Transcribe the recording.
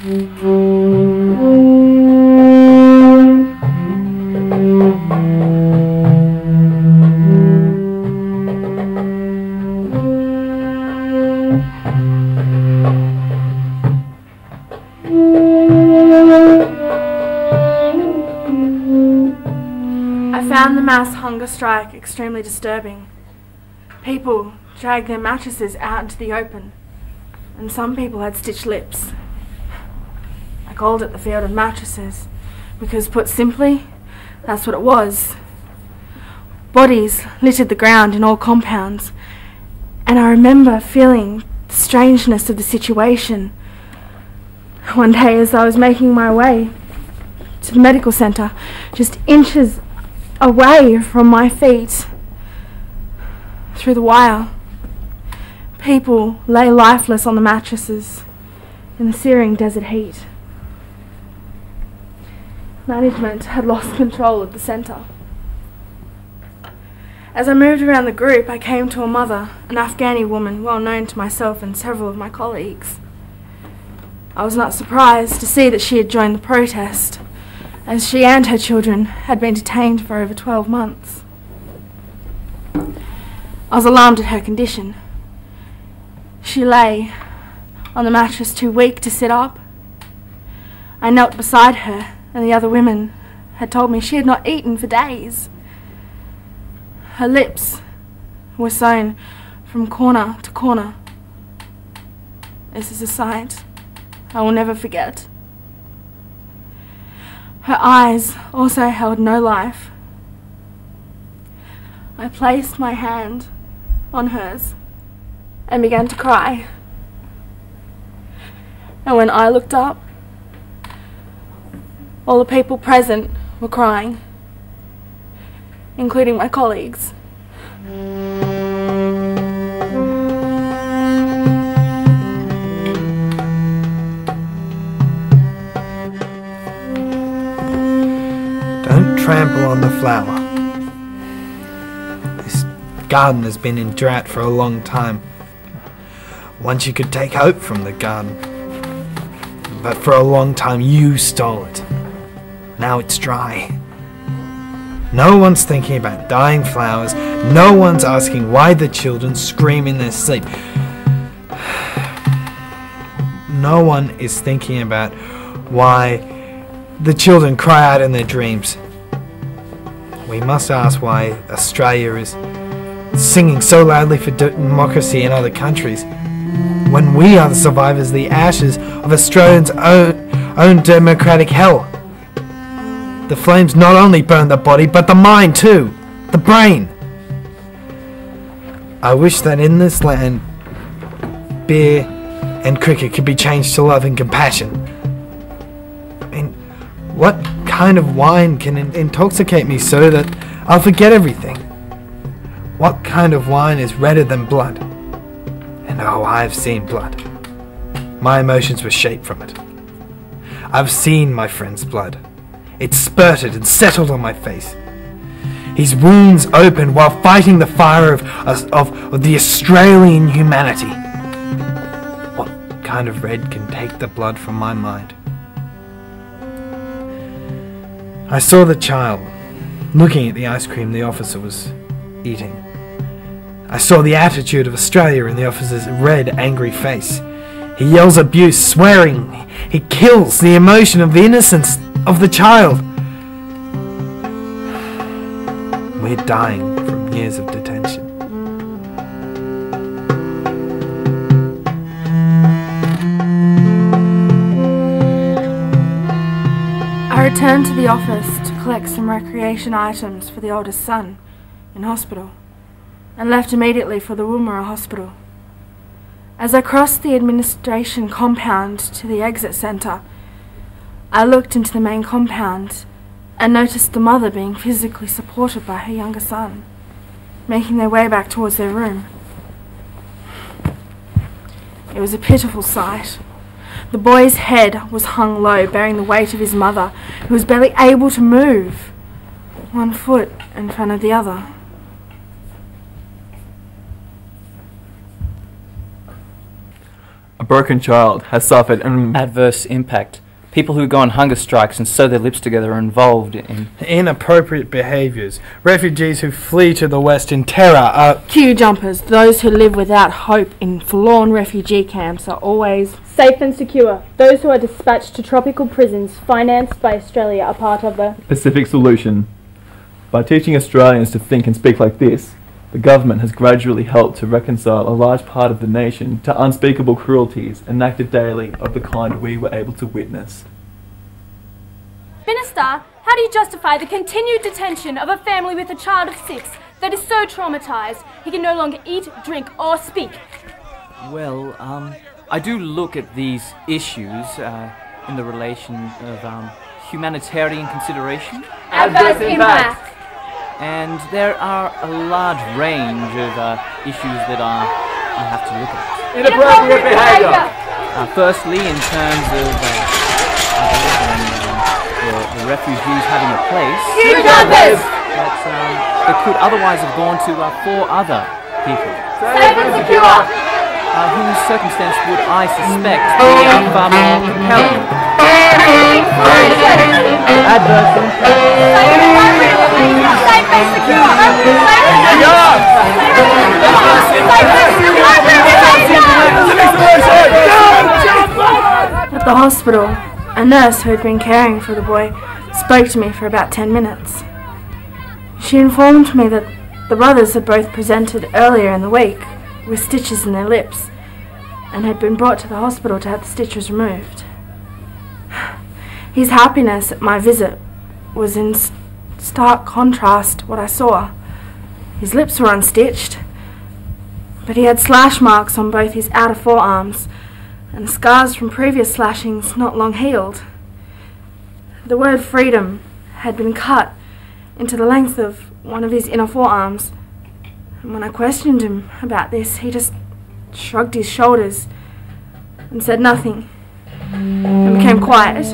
I found the mass hunger strike extremely disturbing. People dragged their mattresses out into the open, and some people had stitched lips. I called it the field of mattresses because, put simply, that's what it was. Bodies littered the ground in all compounds, and I remember feeling the strangeness of the situation. One day, as I was making my way to the medical centre, just inches away from my feet, through the wire, people lay lifeless on the mattresses in the searing desert heat. Management had lost control of the centre. As I moved around the group, I came to a mother, an Afghani woman well known to myself and several of my colleagues. I was not surprised to see that she had joined the protest, as she and her children had been detained for over 12 months. I was alarmed at her condition. She lay on the mattress too weak to sit up. I knelt beside her, and the other women had told me she had not eaten for days. Her lips were sewn from corner to corner. This is a sight I will never forget. Her eyes also held no life. I placed my hand on hers and began to cry. And when I looked up, all the people present were crying, including my colleagues. Don't trample on the flower. This garden has been in drought for a long time. Once you could take hope from the garden, but for a long time you stole it. Now it's dry. No one's thinking about dying flowers. No one's asking why the children scream in their sleep. No one is thinking about why the children cry out in their dreams. We must ask why Australia is singing so loudly for democracy in other countries, when we are the survivors, the ashes of Australians' own democratic hell. The flames not only burn the body, but the mind too, the brain. I wish that in this land, beer and cricket could be changed to love and compassion. I mean, what kind of wine can intoxicate me so that I'll forget everything? What kind of wine is redder than blood? And oh, I've seen blood. My emotions were shaped from it. I've seen my friend's blood. It spurted and settled on my face. His wounds opened while fighting the fire of the Australian humanity. What kind of red can take the blood from my mind? I saw the child looking at the ice cream the officer was eating. I saw the attitude of Australia in the officer's red, angry face. He yells abuse, swearing. He kills the emotion of the innocence of the child. We're dying from years of detention. I returned to the office to collect some recreation items for the oldest son in hospital, and left immediately for the Woomera hospital. As I crossed the administration compound to the exit centre, I looked into the main compound and noticed the mother being physically supported by her younger son, making their way back towards their room. It was a pitiful sight. The boy's head was hung low, bearing the weight of his mother, who was barely able to move, one foot in front of the other. A broken child has suffered an adverse impact. People who go on hunger strikes and sew their lips together are involved in inappropriate behaviours. Refugees who flee to the West in terror are queue jumpers. Those who live without hope in forlorn refugee camps are always safe and secure. Those who are dispatched to tropical prisons financed by Australia are part of the Pacific solution. By teaching Australians to think and speak like this, the government has gradually helped to reconcile a large part of the nation to unspeakable cruelties enacted daily of the kind we were able to witness. Minister, how do you justify the continued detention of a family with a child of 6 that is so traumatised he can no longer eat, drink or speak? Well, I do look at these issues in the relation of humanitarian consideration. Adverse impact. And there are a large range of issues that I have to look at. Inappropriate behaviour! Firstly, in terms of the refugees having a place that could otherwise have gone to 4 other people. Safe and secure! Whose circumstance would I suspect be far more compelling. Adverse impact. At the hospital, a nurse who had been caring for the boy spoke to me for about 10 minutes. She informed me that the brothers had both presented earlier in the week with stitches in their lips and had been brought to the hospital to have the stitches removed. His happiness at my visit was in stark contrast to what I saw. His lips were unstitched, but he had slash marks on both his outer forearms and scars from previous slashings not long healed. The word freedom had been cut into the length of one of his inner forearms, and when I questioned him about this, he just shrugged his shoulders and said nothing and became quiet.